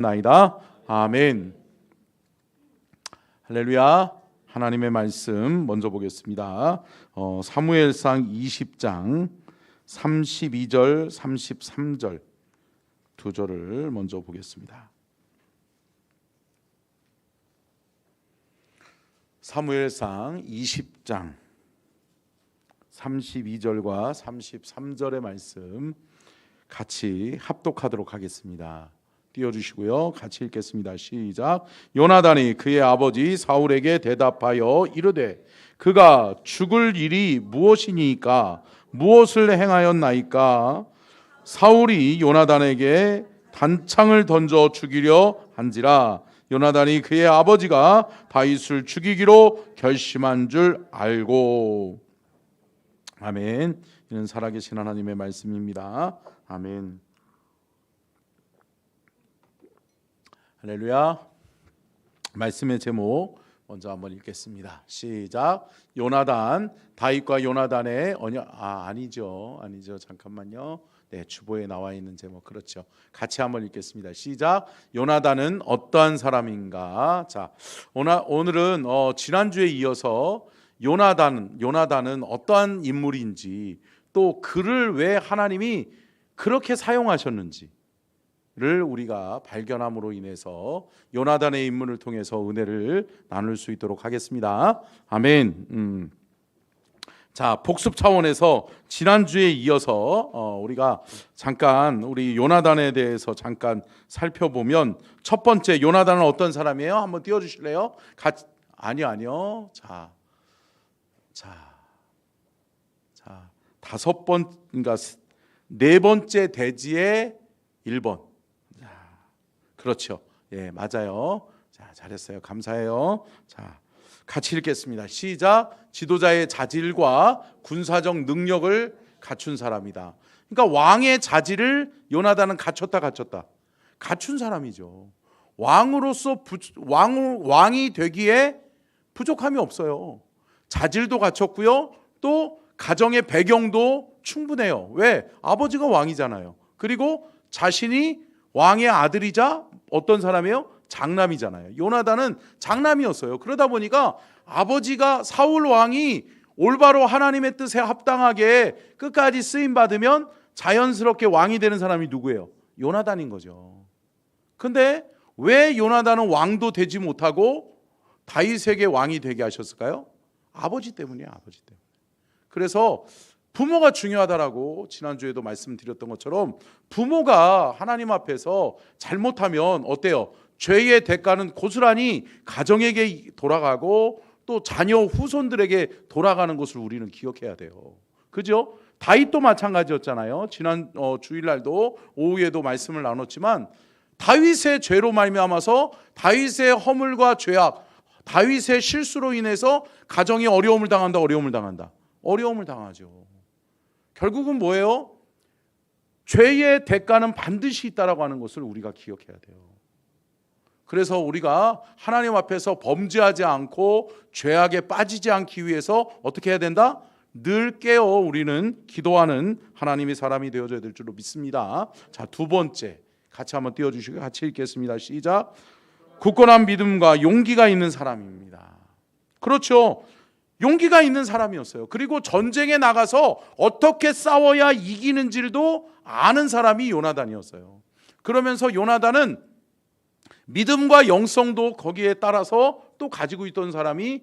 나이다. 아멘. 할렐루야. 하나님의 말씀 먼저 보겠습니다. 사무엘상 20장 32절 33절 두 절을 먼저 보겠습니다. 사무엘상 20장 32절과 33절의 말씀 같이 합독하도록 하겠습니다. 띄워주시고요. 같이 읽겠습니다. 시작. 요나단이 그의 아버지 사울에게 대답하여 이르되 그가 죽을 일이 무엇이니까 무엇을 행하였나이까. 사울이 요나단에게 단창을 던져 죽이려 한지라. 요나단이 그의 아버지가 다윗을 죽이기로 결심한 줄 알고. 아멘. 이는 살아계신 하나님의 말씀입니다. 아멘. 할렐루야. 말씀의 제목 먼저 한번 읽겠습니다. 시작. 요나단, 다윗과 요나단의 언약. 아니죠. 잠깐만요. 네, 주보에 나와 있는 제목. 그렇죠. 같이 한번 읽겠습니다. 시작. 요나단은 어떠한 사람인가? 자, 오늘은 지난주에 이어서 요나단은 어떠한 인물인지, 또 그를 왜 하나님이 그렇게 사용하셨는지 를 우리가 발견함으로 인해서 요나단의 인물을 통해서 은혜를 나눌 수 있도록 하겠습니다. 아멘. 자, 복습 차원에서 지난주에 이어서 우리가 잠깐 우리 요나단에 대해서 잠깐 살펴보면, 첫 번째, 요나단은 어떤 사람이에요? 한번 띄워주실래요? 아니요. 자, 그러니까 네 번째 대지의 1번. 그렇죠. 예, 맞아요. 자, 잘했어요. 감사해요. 자, 같이 읽겠습니다. 시작. 지도자의 자질과 군사적 능력을 갖춘 사람이다. 그러니까 왕의 자질을 요나단은 갖춘 사람이죠. 왕으로서 왕이 되기에 부족함이 없어요. 자질도 갖췄고요. 또 가정의 배경도 충분해요. 왜? 아버지가 왕이잖아요. 그리고 자신이 왕의 아들이자 어떤 사람이에요? 장남이잖아요. 요나단은 장남이었어요. 그러다 보니까 아버지가 사울 왕이 올바로 하나님의 뜻에 합당하게 끝까지 쓰임 받으면 자연스럽게 왕이 되는 사람이 누구예요? 요나단인 거죠. 근데 왜 요나단은 왕도 되지 못하고 다윗에게 왕이 되게 하셨을까요? 아버지 때문이에요. 아버지 때문에. 그래서 부모가 중요하다라고 지난주에도 말씀드렸던 것처럼, 부모가 하나님 앞에서 잘못하면 어때요? 죄의 대가는 고스란히 가정에게 돌아가고 또 자녀 후손들에게 돌아가는 것을 우리는 기억해야 돼요. 그죠? 다윗도 마찬가지였잖아요. 지난 주일날도 오후에도 말씀을 나눴지만, 다윗의 죄로 말미암아서 다윗의 허물과 죄악, 다윗의 실수로 인해서 가정이 어려움을 당하죠. 결국은 뭐예요? 죄의 대가는 반드시 있다라고 하는 것을 우리가 기억해야 돼요. 그래서 우리가 하나님 앞에서 범죄하지 않고 죄악에 빠지지 않기 위해서 어떻게 해야 된다? 늘 깨어 우리는 기도하는 하나님의 사람이 되어줘야 될 줄로 믿습니다. 자, 두 번째, 같이 한번 띄워주시고 같이 읽겠습니다. 시작. 굳건한 믿음과 용기가 있는 사람입니다. 그렇죠. 용기가 있는 사람이었어요. 그리고 전쟁에 나가서 어떻게 싸워야 이기는지도 아는 사람이 요나단이었어요. 그러면서 요나단은 믿음과 영성도 거기에 따라서 또 가지고 있던 사람이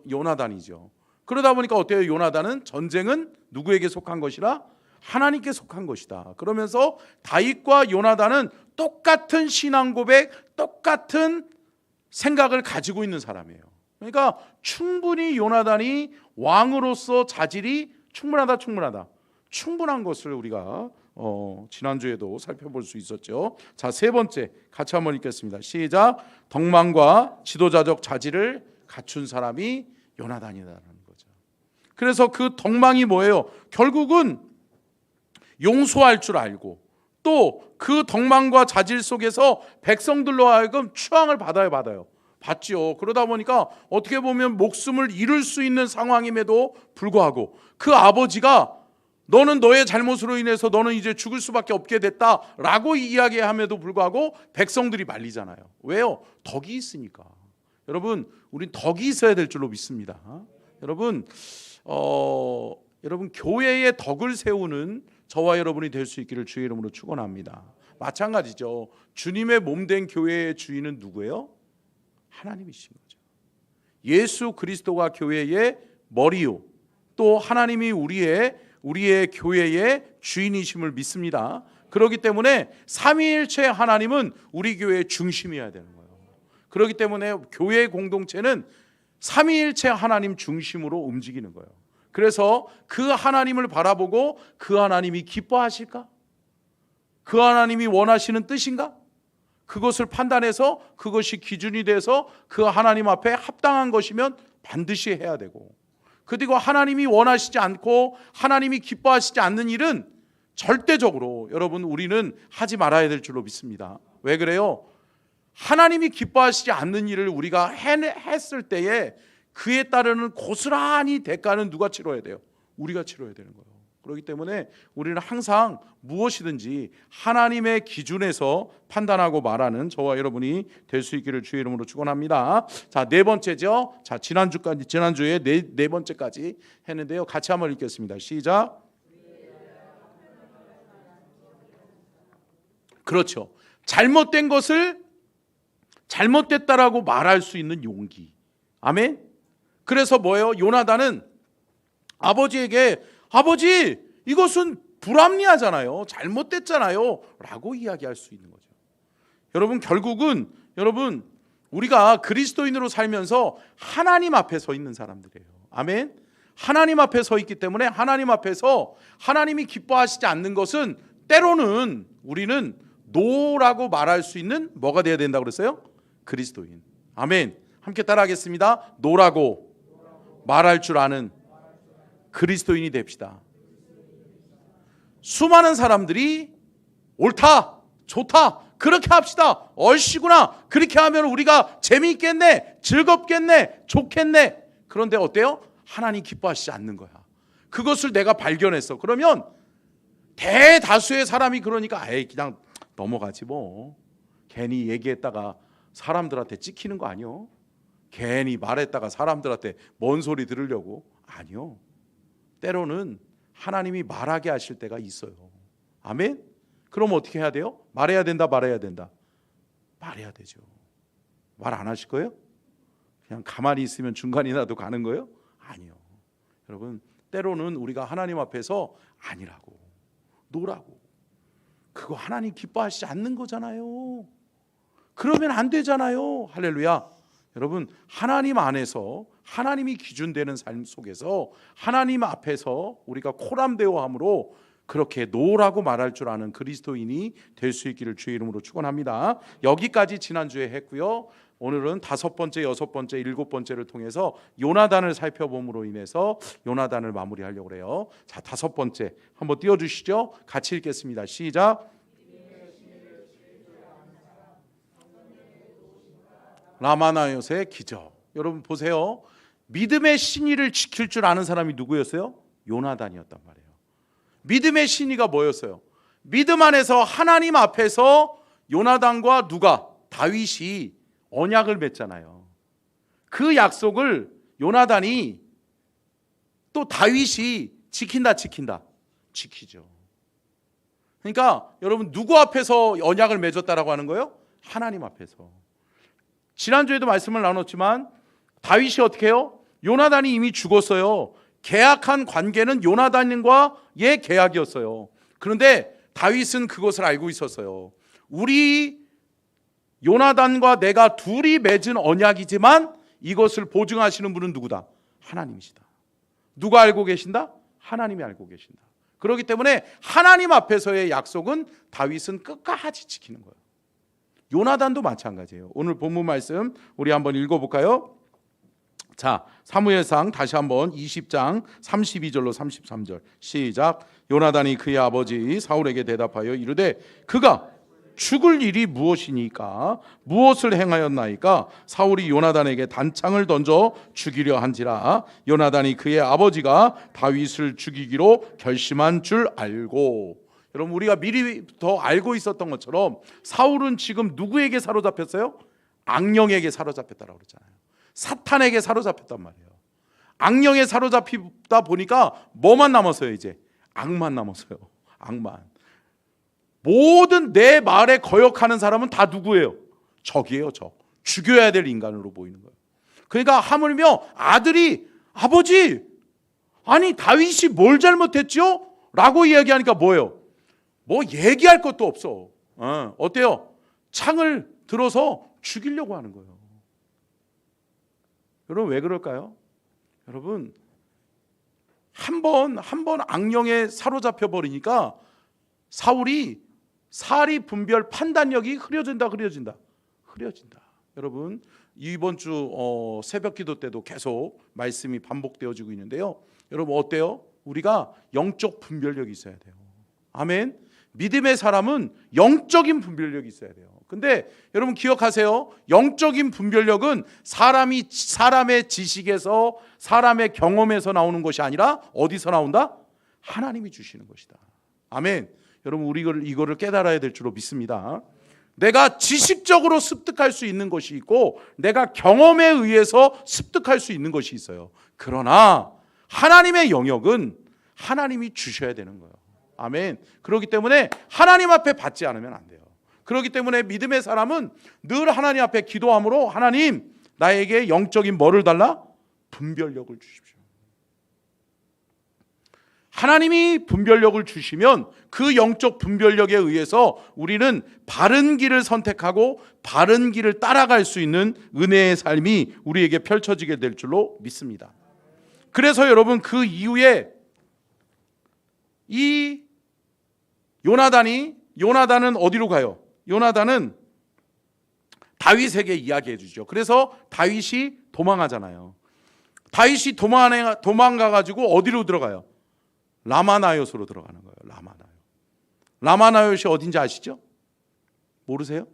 요나단이죠. 그러다 보니까 어때요? 요나단은 전쟁은 누구에게 속한 것이라? 하나님께 속한 것이다. 그러면서 다윗과 요나단은 똑같은 신앙 고백, 똑같은 생각을 가지고 있는 사람이에요. 그러니까 충분히 요나단이 왕으로서 자질이 충분한 것을 우리가 지난주에도 살펴볼 수 있었죠. 자, 세 번째, 같이 한번 읽겠습니다. 시작. 덕망과 지도자적 자질을 갖춘 사람이 요나단이라는 거죠. 그래서 그 덕망이 뭐예요? 결국은 용서할 줄 알고, 또 그 덕망과 자질 속에서 백성들로 하여금 추앙을 받지요. 그러다 보니까 어떻게 보면 목숨을 잃을 수 있는 상황임에도 불구하고 그 아버지가 너는 너의 잘못으로 인해서 너는 이제 죽을 수밖에 없게 됐다라고 이야기함에도 불구하고 백성들이 말리잖아요. 왜요? 덕이 있으니까. 여러분, 우린 덕이 있어야 될 줄로 믿습니다. 여러분, 여러분 교회의 덕을 세우는 저와 여러분이 될 수 있기를 주의 이름으로 축원합니다. 마찬가지죠. 주님의 몸된 교회의 주인은 누구예요? 하나님이신 거죠. 예수 그리스도가 교회의 머리요, 또 하나님이 우리의 교회의 주인이심을 믿습니다. 그렇기 때문에 삼위일체 하나님은 우리 교회의 중심이어야 되는 거예요. 그렇기 때문에 교회 공동체는 삼위일체 하나님 중심으로 움직이는 거예요. 그래서 그 하나님을 바라보고 그 하나님이 기뻐하실까? 그 하나님이 원하시는 뜻인가? 그것을 판단해서 그것이 기준이 돼서 그 하나님 앞에 합당한 것이면 반드시 해야 되고, 그리고 하나님이 원하시지 않고 하나님이 기뻐하시지 않는 일은 절대적으로 여러분 우리는 하지 말아야 될 줄로 믿습니다. 왜 그래요? 하나님이 기뻐하시지 않는 일을 우리가 했을 때에 그에 따르는 고스란히 대가는 누가 치러야 돼요? 우리가 치러야 되는 거예요. 그렇기 때문에 우리는 항상 무엇이든지 하나님의 기준에서 판단하고 말하는 저와 여러분이 될 수 있기를 주의 이름으로 축원합니다. 자, 네 번째죠. 자, 지난주에 네 번째까지 했는데요. 같이 한번 읽겠습니다. 시작. 그렇죠. 잘못된 것을 잘못됐다라고 말할 수 있는 용기. 아멘. 그래서 뭐예요? 요나단은 아버지에게 아버지, 이것은 불합리하잖아요. 잘못됐잖아요. 라고 이야기할 수 있는 거죠. 여러분, 결국은 우리가 그리스도인으로 살면서 하나님 앞에 서 있는 사람들이에요. 아멘. 하나님 앞에 서 있기 때문에 하나님 앞에서 하나님이 기뻐하시지 않는 것은 때로는 우리는 노라고 말할 수 있는 뭐가 돼야 된다고 그랬어요? 그리스도인. 아멘. 함께 따라하겠습니다. 노라고 말할 줄 아는 그리스도인이 됩시다. 수많은 사람들이 옳다, 좋다, 그렇게 합시다, 얼씨구나, 그렇게 하면 우리가 재미있겠네, 즐겁겠네, 좋겠네. 그런데 어때요? 하나님 기뻐하시지 않는 거야. 그것을 내가 발견했어. 그러면 대다수의 사람이 그러니까 에이 그냥 넘어가지 뭐. 괜히 얘기했다가 사람들한테 찍히는 거 아니요? 괜히 말했다가 사람들한테 뭔 소리 들으려고? 아니요. 때로는 하나님이 말하게 하실 때가 있어요. 아멘? 그럼 어떻게 해야 돼요? 말해야 된다, 말해야 된다. 말해야 되죠. 말 안 하실 거예요? 그냥 가만히 있으면 중간이라도 가는 거예요? 아니요. 여러분, 때로는 우리가 하나님 앞에서 아니라고, 노라고, 그거 하나님 기뻐하시지 않는 거잖아요. 그러면 안 되잖아요. 할렐루야. 여러분, 하나님 안에서 하나님이 기준되는 삶 속에서 하나님 앞에서 우리가 코람대오함으로 그렇게 노라고 말할 줄 아는 그리스도인이 될 수 있기를 주의 이름으로 축원합니다. 여기까지 지난주에 했고요. 오늘은 5번째, 6번째, 7번째를 통해서 요나단을 살펴봄으로 인해서 요나단을 마무리하려고 그래요. 자, 5번째 한번 띄워주시죠. 같이 읽겠습니다. 시작. 라마나요의 기적. 여러분 보세요. 믿음의 신의를 지킬 줄 아는 사람이 누구였어요? 요나단이었단 말이에요. 믿음의 신의가 뭐였어요? 믿음 안에서 하나님 앞에서 요나단과 누가? 다윗이 언약을 맺잖아요. 그 약속을 요나단이 또 다윗이 지킨다. 지키죠. 그러니까 여러분 누구 앞에서 언약을 맺었다라고 하는 거예요? 하나님 앞에서. 지난주에도 말씀을 나눴지만 다윗이 어떻게 해요? 요나단이 이미 죽었어요. 계약한 관계는 요나단과의 계약이었어요. 그런데 다윗은 그것을 알고 있었어요. 우리 요나단과 내가 둘이 맺은 언약이지만 이것을 보증하시는 분은 누구다? 하나님이시다. 누가 알고 계신다? 하나님이 알고 계신다. 그렇기 때문에 하나님 앞에서의 약속은 다윗은 끝까지 지키는 거예요. 요나단도 마찬가지예요. 오늘 본문 말씀 우리 한번 읽어볼까요? 자, 사무엘상 다시 한번 20장 32절로 33절 시작. 요나단이 그의 아버지 사울에게 대답하여 이르되 그가 죽을 일이 무엇이니까 무엇을 행하였나이까? 사울이 요나단에게 단창을 던져 죽이려 한지라. 요나단이 그의 아버지가 다윗을 죽이기로 결심한 줄 알고. 여러분, 우리가 미리 더 알고 있었던 것처럼 사울은 지금 누구에게 사로잡혔어요? 악령에게 사로잡혔다라고 그랬잖아요. 사탄에게 사로잡혔단 말이에요. 악령에 사로잡히다 보니까 뭐만 남았어요? 이제 악만 남았어요. 악만. 모든 내 말에 거역하는 사람은 다 누구예요? 적이에요. 적. 죽여야 될 인간으로 보이는 거예요. 그러니까 하물며 아들이 아버지, 아니 다윗이 뭘 잘못했죠? 라고 이야기하니까 뭐예요? 뭐 얘기할 것도 없어. 어때요? 창을 들어서 죽이려고 하는 거예요. 여러분, 왜 그럴까요? 여러분, 한 번 악령에 사로잡혀 버리니까 사울이 사리 분별 판단력이 흐려진다. 여러분, 이번 주 새벽 기도 때도 계속 말씀이 반복되어지고 있는데요. 여러분, 어때요? 우리가 영적 분별력이 있어야 돼요. 아멘. 믿음의 사람은 영적인 분별력이 있어야 돼요. 근데 여러분 기억하세요. 영적인 분별력은 사람의 지식에서, 사람의 경험에서 나오는 것이 아니라 어디서 나온다? 하나님이 주시는 것이다. 아멘. 여러분, 우리 이거를 깨달아야 될 줄로 믿습니다. 내가 지식적으로 습득할 수 있는 것이 있고 내가 경험에 의해서 습득할 수 있는 것이 있어요. 그러나 하나님의 영역은 하나님이 주셔야 되는 거예요. 아멘. 그렇기 때문에 하나님 앞에 받지 않으면 안 돼요. 그렇기 때문에 믿음의 사람은 늘 하나님 앞에 기도함으로, 하나님, 나에게 영적인 뭐를 달라? 분별력을 주십시오. 하나님이 분별력을 주시면 그 영적 분별력에 의해서 우리는 바른 길을 선택하고 바른 길을 따라갈 수 있는 은혜의 삶이 우리에게 펼쳐지게 될 줄로 믿습니다. 그래서 여러분, 그 이후에 이 요나단은 어디로 가요? 요나단은 다윗에게 이야기해 주죠. 그래서 다윗이 도망하잖아요. 다윗이 도망가가지고 어디로 들어가요? 라마나요스로 들어가는 거예요. 라마나요스 어딘지 아시죠? 모르세요?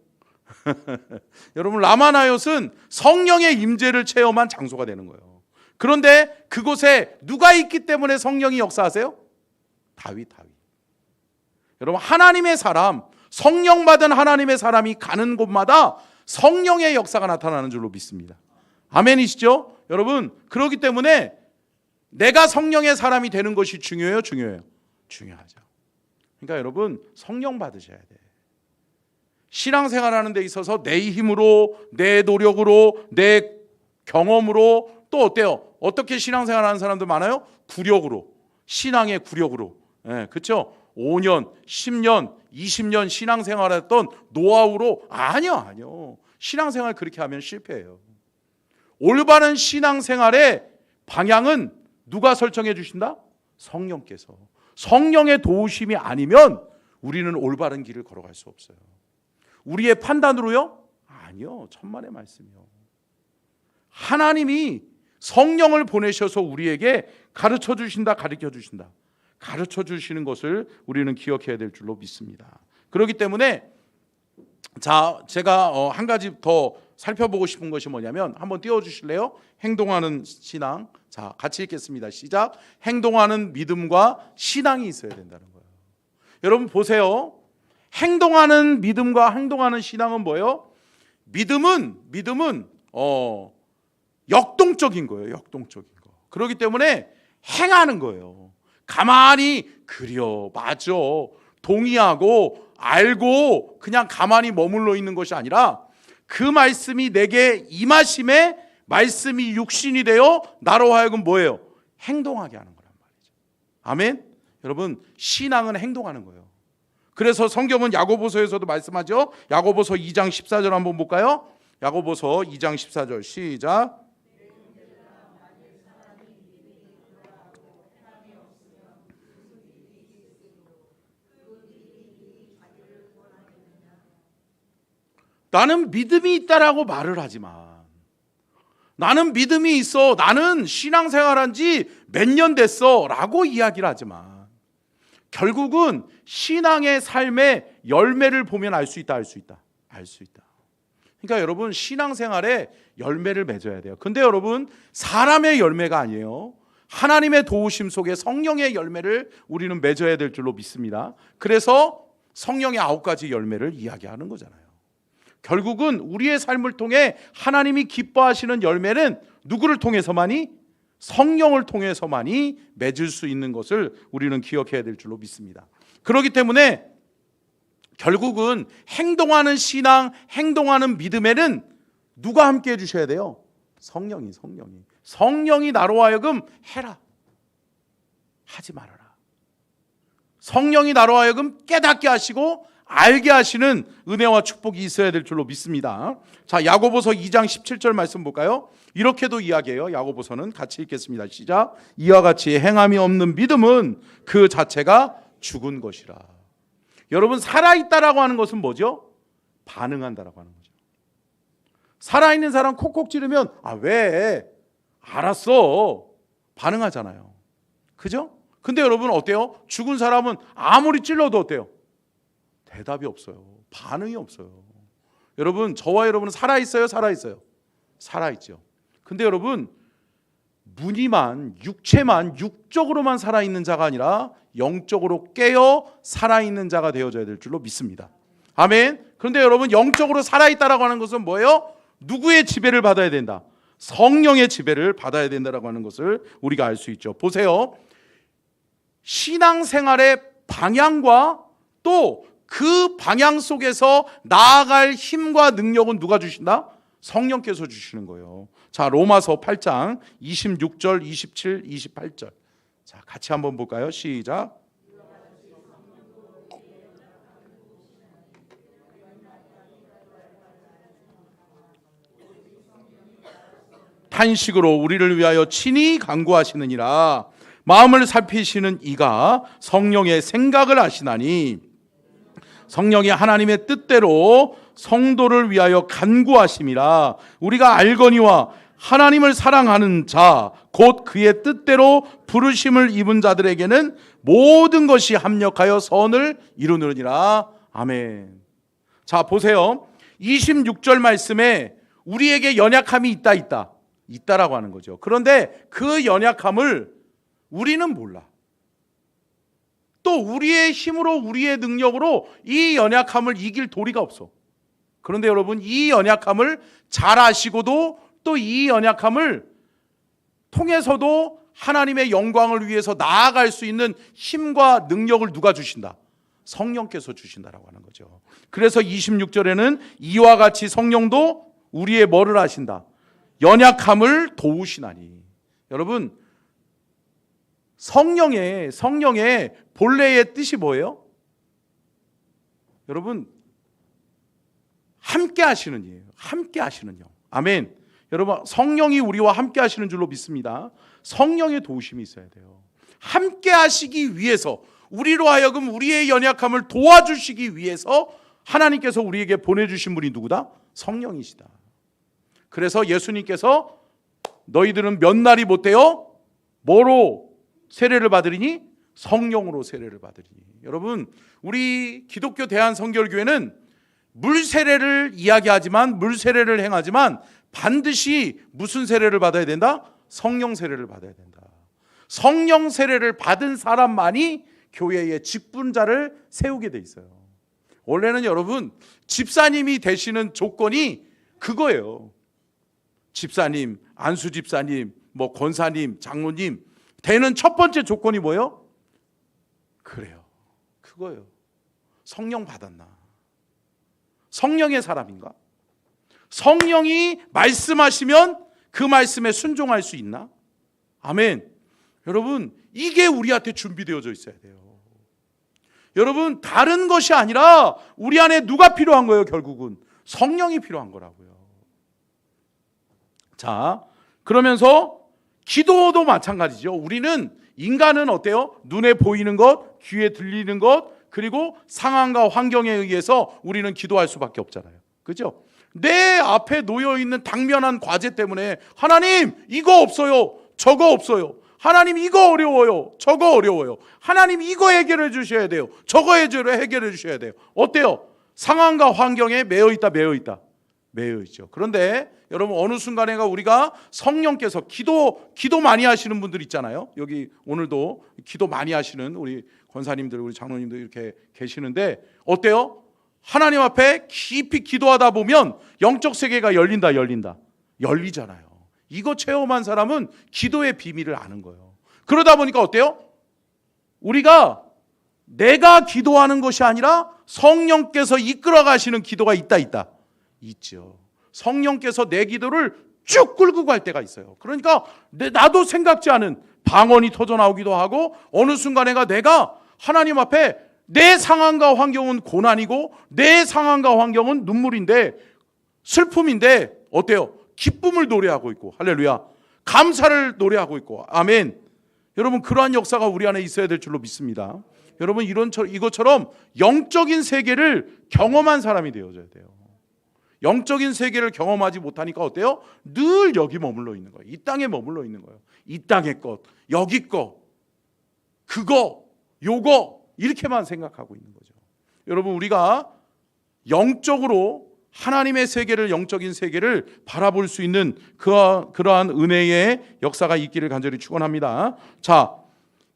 여러분, 라마나요스는 성령의 임재를 체험한 장소가 되는 거예요. 그런데 그곳에 누가 있기 때문에 성령이 역사하세요? 다윗. 여러분, 하나님의 사람, 성령 받은 하나님의 사람이 가는 곳마다 성령의 역사가 나타나는 줄로 믿습니다. 아멘이시죠? 여러분, 그렇기 때문에 내가 성령의 사람이 되는 것이 중요해요? 중요하죠. 그러니까 여러분, 성령 받으셔야 돼. 신앙생활하는 데 있어서 내 힘으로, 내 노력으로, 내 경험으로, 또 어때요? 어떻게 신앙생활하는 사람들 많아요? 구력으로, 신앙의 구력으로. 그렇죠? 5년, 10년, 20년 신앙생활했던 노하우로. 아니요. 신앙생활 그렇게 하면 실패해요. 올바른 신앙생활의 방향은 누가 설정해 주신다? 성령께서. 성령의 도우심이 아니면 우리는 올바른 길을 걸어갈 수 없어요. 우리의 판단으로요? 아니요. 천만의 말씀이요. 하나님이 성령을 보내셔서 우리에게 가르쳐 주신다, 가르쳐 주신다. 가르쳐 주시는 것을 우리는 기억해야 될 줄로 믿습니다. 그렇기 때문에 제가 한 가지 더 살펴보고 싶은 것이 뭐냐면, 한번 띄워주실래요? 행동하는 신앙. 자, 같이 읽겠습니다. 시작. 행동하는 믿음과 신앙이 있어야 된다는 거예요. 여러분 보세요. 행동하는 믿음과 행동하는 신앙은 뭐예요? 믿음은 역동적인 거예요. 역동적인 거. 그렇기 때문에 행하는 거예요. 가만히 그려, 맞아, 동의하고 알고 그냥 가만히 머물러 있는 것이 아니라 그 말씀이 내게 임하심에 말씀이 육신이 되어 나로 하여금 뭐예요? 행동하게 하는 거란 말이죠. 아멘. 여러분, 신앙은 행동하는 거예요. 그래서 성경은 야고보서에서도 말씀하죠. 야고보서 2장 14절 한번 볼까요? 야고보서 2장 14절 시작. 나는 믿음이 있다라고 말을 하지만, 나는 믿음이 있어, 나는 신앙생활한 지 몇 년 됐어 라고 이야기를 하지만, 결국은 신앙의 삶의 열매를 보면 알 수 있다, 알 수 있다, 알 수 있다. 그러니까 여러분, 신앙생활에 열매를 맺어야 돼요. 근데 여러분, 사람의 열매가 아니에요. 하나님의 도우심 속에 성령의 열매를 우리는 맺어야 될 줄로 믿습니다. 그래서 성령의 9가지 열매를 이야기하는 거잖아요. 결국은 우리의 삶을 통해 하나님이 기뻐하시는 열매는 누구를 통해서만이? 성령을 통해서만이 맺을 수 있는 것을 우리는 기억해야 될 줄로 믿습니다. 그렇기 때문에 결국은 행동하는 신앙, 행동하는 믿음에는 누가 함께 해주셔야 돼요? 성령이 나로 하여금 해라, 하지 말아라. 성령이 나로 하여금 깨닫게 하시고 알게 하시는 은혜와 축복이 있어야 될 줄로 믿습니다. 자, 야고보서 2장 17절 말씀 볼까요? 이렇게도 이야기해요. 야고보서는 같이 읽겠습니다. 시작. 이와 같이 행함이 없는 믿음은 그 자체가 죽은 것이라. 여러분, 살아있다라고 하는 것은 뭐죠? 반응한다라고 하는 거죠. 살아있는 사람 콕콕 찌르면 왜? 알았어. 반응하잖아요. 그죠? 근데 여러분 어때요? 죽은 사람은 아무리 찔러도 어때요? 대답이 없어요. 반응이 없어요. 여러분, 저와 여러분은 살아있어요? 살아있죠. 근데 여러분, 무늬만, 육체만, 육적으로만 살아있는 자가 아니라 영적으로 깨어 살아있는 자가 되어져야 될 줄로 믿습니다. 아멘. 그런데 여러분, 영적으로 살아있다라고 하는 것은 뭐예요? 누구의 지배를 받아야 된다? 성령의 지배를 받아야 된다라고 하는 것을 우리가 알 수 있죠. 보세요. 신앙생활의 방향과 또 그 방향 속에서 나아갈 힘과 능력은 누가 주신다? 성령께서 주시는 거예요. 자, 로마서 8장 26절, 27, 28절. 자, 같이 한번 볼까요? 시작. 탄식으로 우리를 위하여 친히 간구하시느니라. 마음을 살피시는 이가 성령의 생각을 아시나니 성령이 하나님의 뜻대로 성도를 위하여 간구하심이라. 우리가 알거니와 하나님을 사랑하는 자 곧 그의 뜻대로 부르심을 입은 자들에게는 모든 것이 합력하여 선을 이루느니라. 아멘. 자, 보세요. 26절 말씀에 우리에게 연약함이 있다라고 하는 거죠. 그런데 그 연약함을 우리는 몰라. 또 우리의 힘으로, 우리의 능력으로 이 연약함을 이길 도리가 없어. 그런데 여러분, 이 연약함을 잘 아시고도 또 이 연약함을 통해서도 하나님의 영광을 위해서 나아갈 수 있는 힘과 능력을 누가 주신다? 성령께서 주신다라고 하는 거죠. 그래서 26절에는 이와 같이 성령도 우리의 뭐를 하신다? 연약함을 도우시나니. 여러분, 성령의 본래의 뜻이 뭐예요? 여러분, 함께 하시는 이에요. 함께 하시는 영. 아멘. 여러분, 성령이 우리와 함께 하시는 줄로 믿습니다. 성령의 도우심이 있어야 돼요. 함께 하시기 위해서, 우리로 하여금 우리의 연약함을 도와주시기 위해서 하나님께서 우리에게 보내주신 분이 누구다? 성령이시다. 그래서 예수님께서 너희들은 몇 날이 못돼요? 뭐로 세례를 받으리니? 성령으로 세례를 받으리니. 여러분, 우리 기독교 대한성결교회는 물 세례를 이야기하지만, 물 세례를 행하지만 반드시 무슨 세례를 받아야 된다? 성령 세례를 받아야 된다. 성령 세례를 받은 사람만이 교회의 직분자를 세우게 돼 있어요. 원래는 여러분, 집사님이 되시는 조건이 그거예요. 집사님, 안수 집사님, 권사님, 장로님 되는 첫 번째 조건이 뭐예요? 그래요. 그거예요. 성령 받았나? 성령의 사람인가? 성령이 말씀하시면 그 말씀에 순종할 수 있나? 아멘. 여러분, 이게 우리한테 준비되어져 있어야 돼요. 여러분, 다른 것이 아니라 우리 안에 누가 필요한 거예요? 결국은 성령이 필요한 거라고요. 자, 그러면서 기도도 마찬가지죠. 우리는, 인간은 어때요? 눈에 보이는 것, 귀에 들리는 것, 그리고 상황과 환경에 의해서 우리는 기도할 수밖에 없잖아요. 그죠? 내 앞에 놓여있는 당면한 과제 때문에 하나님, 이거 없어요, 저거 없어요, 하나님 이거 어려워요. 저거 어려워요. 하나님 이거 해결해 주셔야 돼요. 저거 해결해 주셔야 돼요. 어때요? 상황과 환경에 매여 있다, 매여 있다. 매여 있죠. 그런데 여러분 어느 순간에가 우리가 성령께서 기도 많이 하시는 분들 있잖아요. 여기 오늘도 기도 많이 하시는 우리 권사님들, 우리 장로님들 이렇게 계시는데 어때요? 하나님 앞에 깊이 기도하다 보면 영적 세계가 열리잖아요. 이거 체험한 사람은 기도의 비밀을 아는 거예요. 그러다 보니까 어때요? 우리가 내가 기도하는 것이 아니라 성령께서 이끌어 가시는 기도가 있죠. 성령께서 내 기도를 쭉 끌고 갈 때가 있어요. 그러니까 나도 생각지 않은 방언이 터져 나오기도 하고 어느 순간에가 내가 하나님 앞에 내 상황과 환경은 고난이고 내 상황과 환경은 눈물인데 슬픔인데 어때요? 기쁨을 노래하고 있고 할렐루야. 감사를 노래하고 있고 아멘. 여러분 그러한 역사가 우리 안에 있어야 될 줄로 믿습니다. 여러분 이것처럼 영적인 세계를 경험한 사람이 되어져야 돼요. 영적인 세계를 경험하지 못하니까 어때요? 늘 여기 머물러 있는 거예요. 이 땅에 머물러 있는 거예요. 이 땅의 것, 여기 것, 그거, 요거 이렇게만 생각하고 있는 거죠. 여러분 우리가 영적으로 하나님의 세계를, 영적인 세계를 바라볼 수 있는 그러한 은혜의 역사가 있기를 간절히 축원합니다. 자,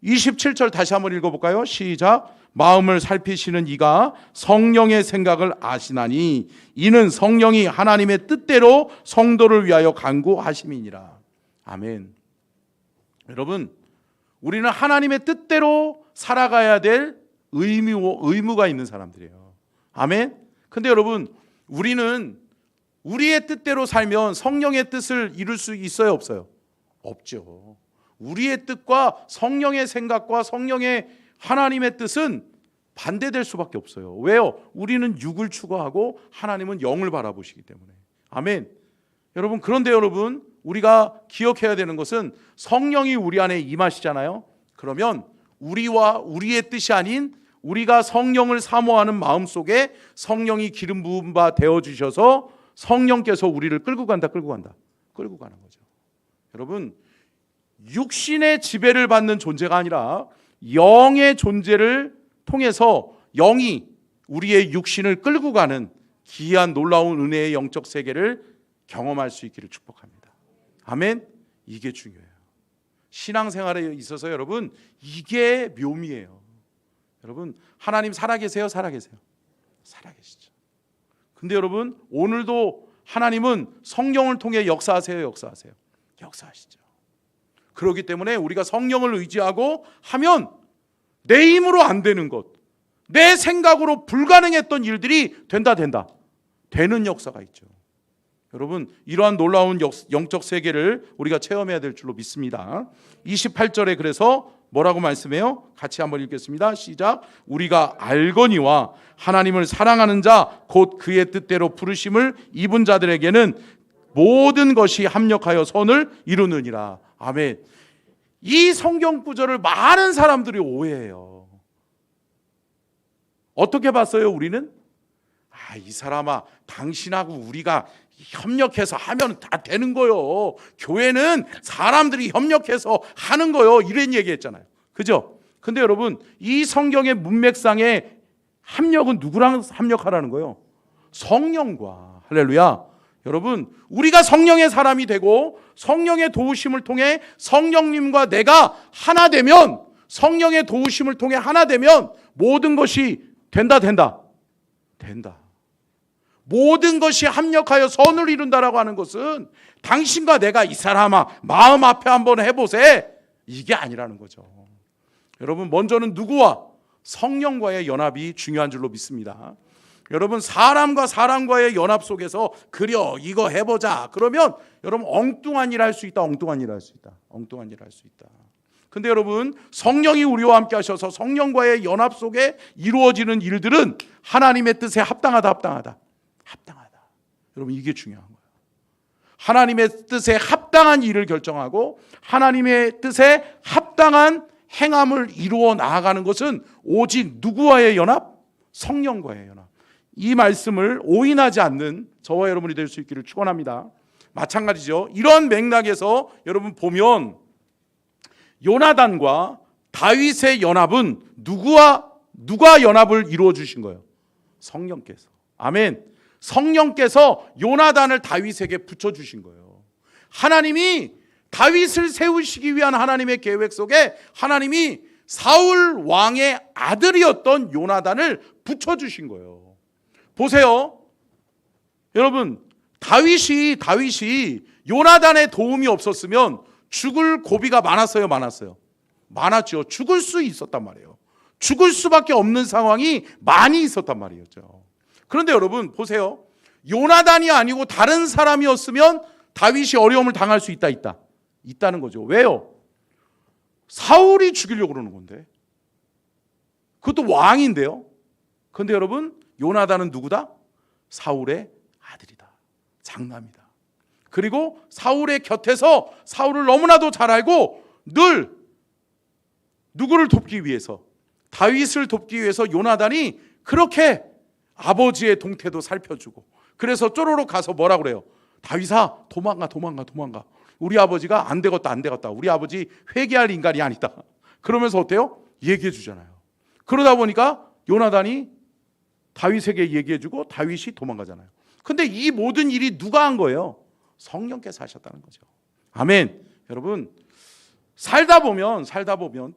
27절 다시 한번 읽어볼까요? 시작. 마음을 살피시는 이가 성령의 생각을 아시나니 이는 성령이 하나님의 뜻대로 성도를 위하여 간구하심이니라. 아멘. 여러분 우리는 하나님의 뜻대로 살아가야 될 의무가 있는 사람들이에요. 아멘. 근데 여러분 우리는 우리의 뜻대로 살면 성령의 뜻을 이룰 수 있어요, 없어요? 없죠. 우리의 뜻과 성령의 생각과 성령의 하나님의 뜻은 반대될 수밖에 없어요. 왜요? 우리는 육을 추구하고 하나님은 영을 바라보시기 때문에. 아멘. 여러분 그런데 여러분 우리가 기억해야 되는 것은 성령이 우리 안에 임하시잖아요. 그러면 우리와 우리의 뜻이 아닌 우리가 성령을 사모하는 마음속에 성령이 기름 부은 바 되어 주셔서 성령께서 우리를 끌고 가는 거죠. 여러분 육신의 지배를 받는 존재가 아니라 영의 존재를 통해서 영이 우리의 육신을 끌고 가는 기이한 놀라운 은혜의 영적 세계를 경험할 수 있기를 축복합니다. 아멘. 이게 중요해요. 신앙생활에 있어서 여러분 이게 묘미예요. 여러분 하나님 살아계세요? 살아계시죠. 근데 여러분 오늘도 하나님은 성령을 통해 역사하세요? 역사하시죠. 그렇기 때문에 우리가 성령을 의지하고 하면 내 힘으로 안 되는 것, 내 생각으로 불가능했던 일들이 되는 역사가 있죠. 여러분 이러한 놀라운 영적 세계를 우리가 체험해야 될 줄로 믿습니다. 28절에 그래서 뭐라고 말씀해요? 같이 한번 읽겠습니다. 시작. 우리가 알거니와 하나님을 사랑하는 자 곧 그의 뜻대로 부르심을 입은 자들에게는 모든 것이 합력하여 선을 이루느니라. 아멘. 이 성경 구절을 많은 사람들이 오해해요. 어떻게 봤어요? 우리는 이 사람아 당신하고 우리가 협력해서 하면 다 되는 거요. 교회는 사람들이 협력해서 하는 거요. 이런 얘기했잖아요. 그죠? 근데 여러분 이 성경의 문맥상의 합력은 누구랑 합력하라는 거예요? 성령과. 할렐루야. 여러분 우리가 성령의 사람이 되고 성령의 도우심을 통해 성령님과 내가 하나 되면, 성령의 도우심을 통해 하나 되면 모든 것이 된다. 모든 것이 합력하여 선을 이룬다라고 하는 것은 당신과 내가 이 사람아 마음 앞에 한번 해보세 이게 아니라는 거죠. 여러분 먼저는 누구와? 성령과의 연합이 중요한 줄로 믿습니다. 여러분 사람과 사람과의 연합 속에서 이거 해보자 그러면 여러분 엉뚱한 일 할 수 있다. 근데 여러분 성령이 우리와 함께 하셔서 성령과의 연합 속에 이루어지는 일들은 하나님의 뜻에 합당하다. 여러분 이게 중요한 거예요. 하나님의 뜻에 합당한 일을 결정하고 하나님의 뜻에 합당한 행함을 이루어 나아가는 것은 오직 누구와의 연합? 성령과의 연합. 이 말씀을 오인하지 않는 저와 여러분이 될 수 있기를 축원합니다. 마찬가지죠. 이런 맥락에서 여러분 보면 요나단과 다윗의 연합은 누가 연합을 이루어 주신 거예요? 성령께서. 아멘. 성령께서 요나단을 다윗에게 붙여 주신 거예요. 하나님이 다윗을 세우시기 위한 하나님의 계획 속에 하나님이 사울 왕의 아들이었던 요나단을 붙여 주신 거예요. 보세요. 여러분, 다윗이 요나단의 도움이 없었으면 죽을 고비가 많았어요, 많았어요? 많았죠. 죽을 수 있었단 말이에요. 죽을 수밖에 없는 상황이 많이 있었단 말이었죠. 그런데 여러분 보세요. 요나단이 아니고 다른 사람이었으면 다윗이 어려움을 당할 수 있다는 거죠. 왜요? 사울이 죽이려고 그러는 건데. 그것도 왕인데요. 그런데 여러분, 요나단은 누구다? 사울의 아들이다. 장남이다. 그리고 사울의 곁에서 사울을 너무나도 잘 알고 늘 누구를 돕기 위해서, 다윗을 돕기 위해서 요나단이 그렇게 아버지의 동태도 살펴주고, 그래서 쪼로록 가서 뭐라 그래요? 다윗아, 도망가. 우리 아버지가 안 되겠다. 우리 아버지 회개할 인간이 아니다. 그러면서 어때요? 얘기해 주잖아요. 그러다 보니까 요나단이 다윗에게 얘기해 주고 다윗이 도망가잖아요. 근데 이 모든 일이 누가 한 거예요? 성령께서 하셨다는 거죠. 아멘. 여러분, 살다 보면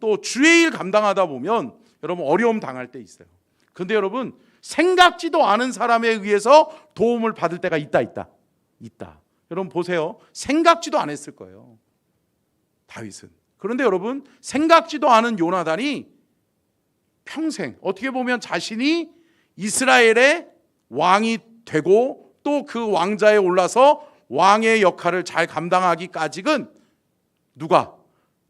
또 주의 일 감당하다 보면 여러분 어려움 당할 때 있어요. 근데 여러분, 생각지도 않은 사람에 의해서 도움을 받을 때가 있다. 여러분 보세요. 생각지도 않았을 거예요, 다윗은. 그런데 여러분, 생각지도 않은 요나단이 평생 어떻게 보면 자신이 이스라엘의 왕이 되고 또 그 왕자에 올라서 왕의 역할을 잘 감당하기까지는 누가?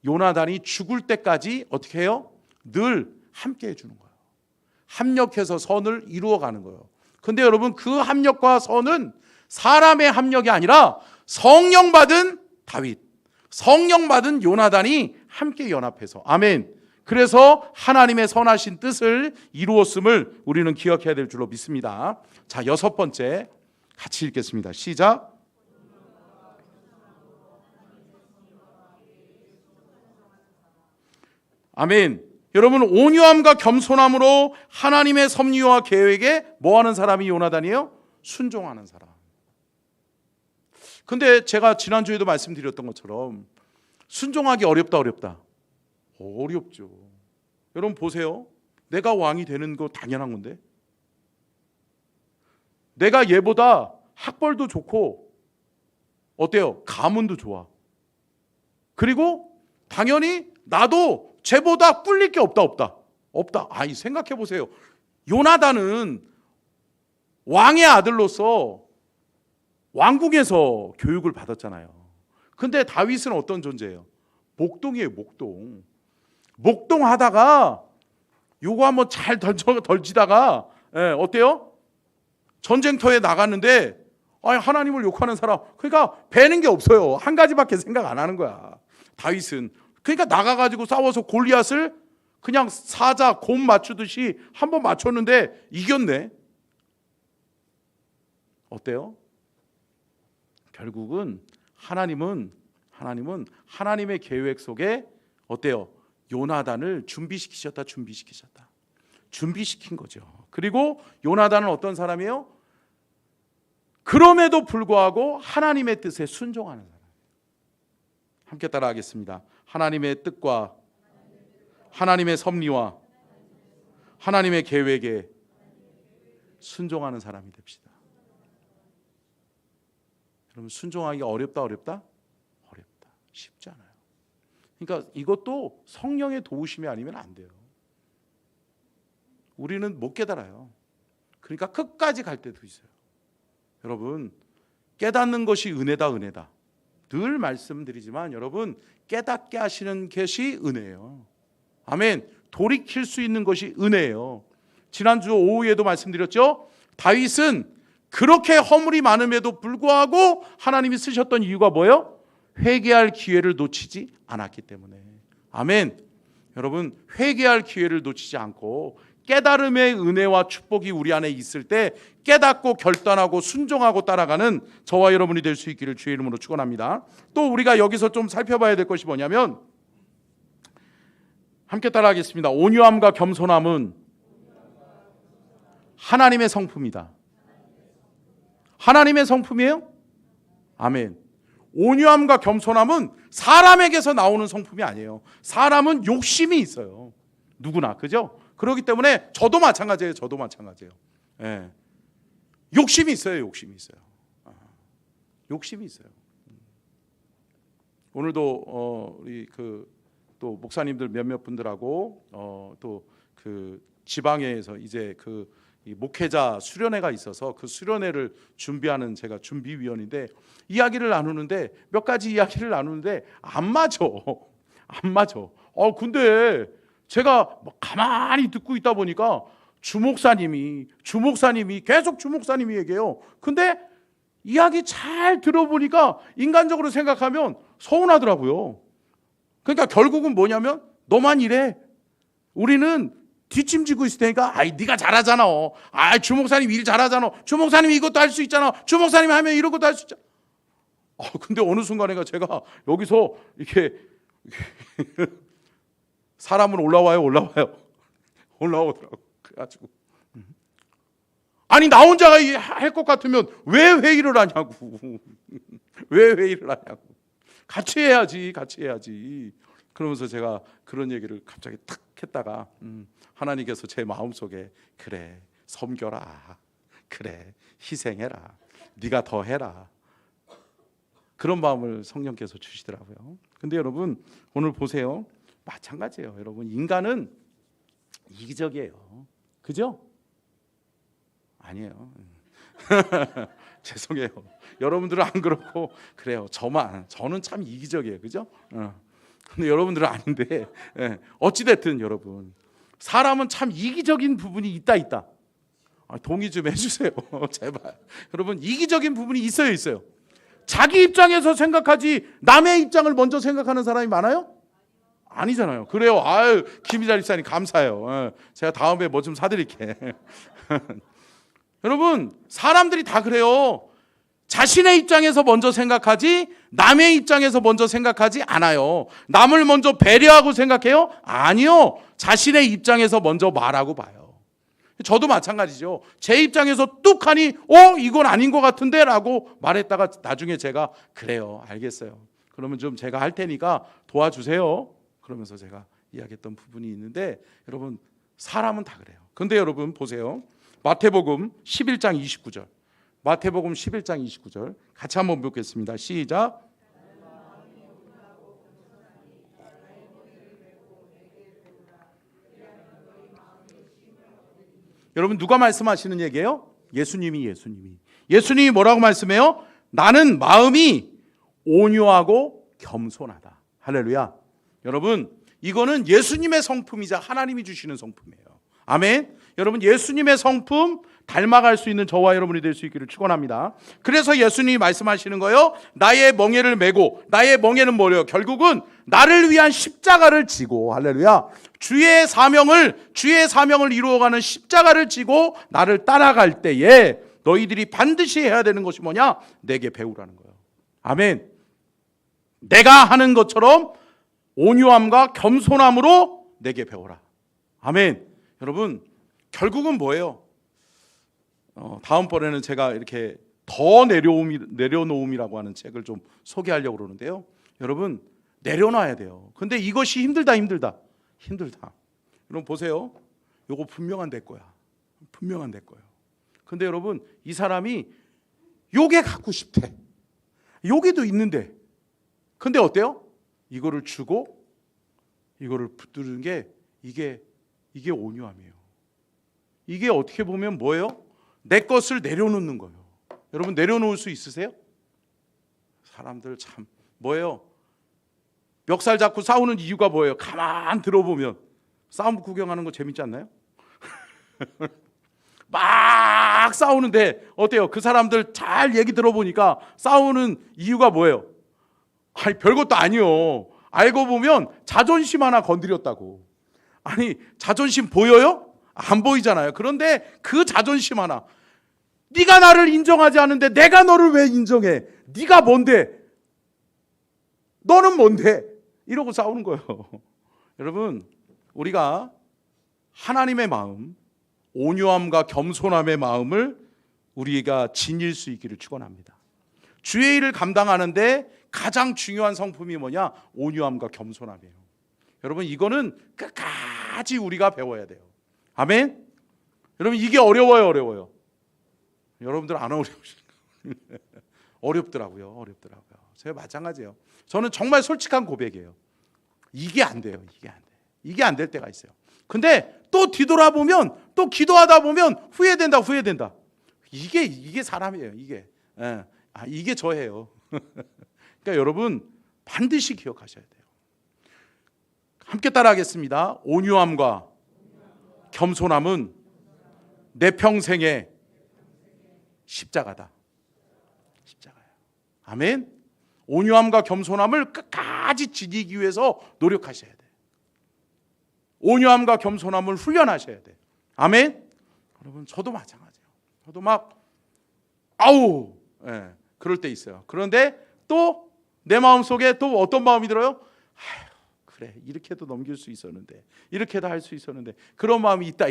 요나단이 죽을 때까지 어떻게 해요? 늘 함께 해주는 거예요. 합력해서 선을 이루어가는 거예요. 근데 여러분, 그 합력과 선은 사람의 합력이 아니라 성령 받은 다윗, 성령 받은 요나단이 함께 연합해서, 아멘. 그래서 하나님의 선하신 뜻을 이루었음을 우리는 기억해야 될 줄로 믿습니다. 자, 6번째 같이 읽겠습니다. 시작. 아멘. 여러분, 온유함과 겸손함으로 하나님의 섭리와 계획에 뭐하는 사람이 요나단이에요? 순종하는 사람. 근데 제가 지난주에도 말씀드렸던 것처럼 순종하기 어렵다. 어렵죠. 여러분 보세요. 내가 왕이 되는 거 당연한 건데, 내가 얘보다 학벌도 좋고 어때요? 가문도 좋아. 그리고 당연히 나도 쟤보다 꿀릴 게 없다. 아이, 생각해 보세요. 요나단은 왕의 아들로서 왕궁에서 교육을 받았잖아요. 근데 다윗은 어떤 존재예요? 목동이에요, 목동. 목동하다가 요거 한번 잘 던지다가 어때요? 전쟁터에 나갔는데 하나님을 욕하는 사람, 그러니까 배는 게 없어요. 한 가지밖에 생각 안 하는 거야, 다윗은. 그러니까 나가가지고 싸워서 골리앗을 그냥 사자 곰 맞추듯이 한번 맞췄는데 이겼네. 어때요? 결국은 하나님은 하나님의 계획 속에 어때요? 요나단을 준비시키셨다. 준비시킨 거죠. 그리고 요나단은 어떤 사람이에요? 그럼에도 불구하고 하나님의 뜻에 순종하는 사람. 함께 따라하겠습니다. 하나님의 뜻과 하나님의 섭리와 하나님의 계획에 순종하는 사람이 됩시다. 여러분, 순종하기 어렵다. 쉽지 않아요. 그러니까 이것도 성령의 도우심이 아니면 안 돼요. 우리는 못 깨달아요. 그러니까 끝까지 갈 때도 있어요. 여러분, 깨닫는 것이 은혜다. 늘 말씀드리지만 여러분, 깨닫게 하시는 것이 은혜예요. 아멘. 돌이킬 수 있는 것이 은혜예요. 지난주 오후에도 말씀드렸죠. 다윗은 그렇게 허물이 많음에도 불구하고 하나님이 쓰셨던 이유가 뭐예요? 회개할 기회를 놓치지 않았기 때문에. 아멘. 여러분, 회개할 기회를 놓치지 않고 깨달음의 은혜와 축복이 우리 안에 있을 때 깨닫고 결단하고 순종하고 따라가는 저와 여러분이 될 수 있기를 주의 이름으로 축원합니다. 또 우리가 여기서 좀 살펴봐야 될 것이 뭐냐면, 함께 따라하겠습니다. 온유함과 겸손함은 하나님의 성품이다. 하나님의 성품이에요? 아멘. 온유함과 겸손함은 사람에게서 나오는 성품이 아니에요. 사람은 욕심이 있어요. 누구나, 그죠? 그렇기 때문에 저도 마찬가지예요. 저도 마찬가지예요. 예. 욕심이 있어요. 욕심이 있어요. 욕심이 있어요. 오늘도 우리 또 목사님들 몇몇 분들하고 또 그 지방에서 이제 이 목회자 수련회가 있어서 그 수련회를 준비하는 제가 준비위원인데 이야기를 나누는데 몇 가지 이야기를 나누는데 안 맞아. 안 맞아. 근데 제가 가만히 듣고 있다 보니까 주목사님이 계속 주목사님이 얘기해요. 근데 이야기 잘 들어보니까 인간적으로 생각하면 서운하더라고요. 그러니까 결국은 뭐냐면 너만 이래. 우리는 뒷짐지고 있을 테니까 네가 잘하잖아. 주목사님 일 잘하잖아. 주목사님이 이것도 할 수 있잖아. 주목사님이 하면 이런 것도 할 수 있잖아. 근데 어느 순간에 제가 여기서 이렇게 사람은 올라오더라고. 그래가지고 나 혼자가 할 것 같으면 왜 회의를 하냐고. 왜 회의를 하냐고. 같이 해야지. 그러면서 제가 그런 얘기를 갑자기 탁 했다가 하나님께서 제 마음속에 그래 섬겨라. 그래 희생해라. 네가 더 해라. 그런 마음을 성령께서 주시더라고요. 근데 여러분 오늘 보세요. 마찬가지예요. 여러분 인간은 이기적이에요. 그죠? 아니에요. 죄송해요. 여러분들은 안 그렇고 그래요. 저는 참 이기적이에요. 그죠? 근데 여러분들은 아닌데 어찌됐든 여러분 사람은 참 이기적인 부분이 있다. 동의 좀 해주세요. 제발. 여러분 이기적인 부분이 있어요. 자기 입장에서 생각하지 남의 입장을 먼저 생각하는 사람이 많아요? 아니잖아요. 그래요. 김희자 집사님 감사해요. 제가 다음에 뭐 좀 사드릴게. 여러분 사람들이 다 그래요. 자신의 입장에서 먼저 생각하지 남의 입장에서 먼저 생각하지 않아요. 남을 먼저 배려하고 생각해요? 아니요. 자신의 입장에서 먼저 말하고 봐요. 저도 마찬가지죠. 제 입장에서 뚝하니 이건 아닌 것 같은데 라고 말했다가 나중에 제가 그래요. 알겠어요. 그러면 좀 제가 할 테니까 도와주세요. 그러면서 제가 이야기했던 부분이 있는데 여러분 사람은 다 그래요. 근데 여러분 보세요. 마태복음 11장 29절. 마태복음 11장 29절 같이 한번 보겠습니다. 시작. 여러분 누가 말씀하시는 얘기예요? 예수님이 뭐라고 말씀해요? 나는 마음이 온유하고 겸손하다. 할렐루야. 여러분 이거는 예수님의 성품이자 하나님이 주시는 성품이에요. 아멘. 여러분 예수님의 성품 닮아갈 수 있는 저와 여러분이 될 수 있기를 축원합니다. 그래서 예수님이 말씀하시는 거예요. 나의 멍에를 메고, 나의 멍에는 뭐예요? 결국은 나를 위한 십자가를 지고, 할렐루야. 주의 사명을 이루어가는 십자가를 지고 나를 따라갈 때에 너희들이 반드시 해야 되는 것이 뭐냐? 내게 배우라는 거예요. 아멘. 내가 하는 것처럼 온유함과 겸손함으로 내게 배워라. 아멘. 여러분 결국은 뭐예요? 다음번에는 제가 이렇게 더 내려놓음이라고 하는 책을 좀 소개하려고 그러는데요. 여러분 내려놔야 돼요. 근데 이것이 힘들다. 여러분 보세요. 이거 분명한 내 거야. 근데 여러분 이 사람이 요게 갖고 싶대. 요게도 있는데 근데 어때요? 이거를 주고 이거를 붙드는 게 이게 온유함이에요. 이게 어떻게 보면 뭐예요? 내 것을 내려놓는 거예요. 여러분 내려놓을 수 있으세요? 사람들 참 뭐예요? 멱살 잡고 싸우는 이유가 뭐예요? 가만 들어보면 싸움 구경하는 거 재밌지 않나요? 막 싸우는데 어때요? 그 사람들 잘 얘기 들어보니까 싸우는 이유가 뭐예요? 별것도 아니요. 알고 보면 자존심 하나 건드렸다고. 자존심 보여요? 안 보이잖아요. 그런데 그 자존심 하나, 네가 나를 인정하지 않는데 내가 너를 왜 인정해? 네가 뭔데? 너는 뭔데? 이러고 싸우는 거예요. 여러분 우리가 하나님의 마음, 온유함과 겸손함의 마음을 우리가 지닐 수 있기를 축원합니다. 주의 일을 감당하는데 가장 중요한 성품이 뭐냐? 온유함과 겸손함이에요. 여러분, 이거는 끝까지 우리가 배워야 돼요. 아멘. 여러분, 이게 어려워요. 여러분들 안 어려우시나요? 어렵더라고요. 제가 마찬가지예요. 저는 정말 솔직한 고백이에요. 이게 안 돼요. 이게 안 될 때가 있어요. 근데 또 뒤돌아보면, 또 기도하다 보면 후회된다. 이게 사람이에요. 이게 저예요. 그러니까 여러분, 반드시 기억하셔야 돼요. 함께 따라하겠습니다. 온유함과 겸손함은 내 평생의 십자가다. 십자가예요. 아멘. 온유함과 겸손함을 끝까지 지니기 위해서 노력하셔야 돼요. 온유함과 겸손함을 훈련하셔야 돼요. 아멘. 여러분, 저도 마찬가지예요. 저도 막 그럴 때 있어요. 그런데 또 내 마음속에 또 어떤 마음이 들어요? 그래, 이렇게도 넘길 수 있었는데, 이렇게도 할 수 있었는데, 그런 마음이 있다.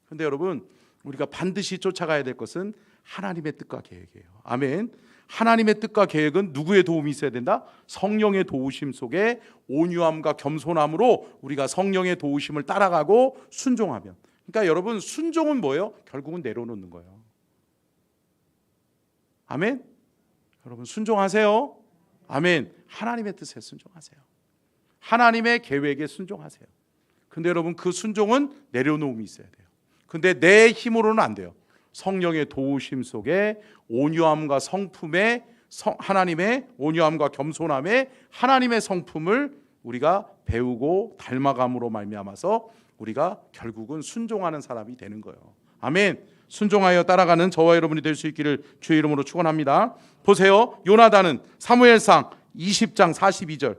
그런데 여러분, 우리가 반드시 쫓아가야 될 것은 하나님의 뜻과 계획이에요. 아멘. 하나님의 뜻과 계획은 누구의 도움이 있어야 된다? 성령의 도우심 속에 온유함과 겸손함으로 우리가 성령의 도우심을 따라가고 순종하면. 그러니까 여러분, 순종은 뭐예요? 결국은 내려놓는 거예요. 아멘. 여러분, 순종하세요. 아멘. 하나님의 뜻에 순종하세요. 하나님의 계획에 순종하세요. 근데 여러분, 그 순종은 내려놓음이 있어야 돼요. 근데 내 힘으로는 안 돼요. 성령의 도우심 속에 온유함과 성품의 하나님의 온유함과 겸손함의 하나님의 성품을 우리가 배우고 닮아감으로 말미암아서 우리가 결국은 순종하는 사람이 되는 거예요. 아멘. 순종하여 따라가는 저와 여러분이 될 수 있기를 주의 이름으로 축원합니다. 보세요. 요나단은 사무엘상 20장 42절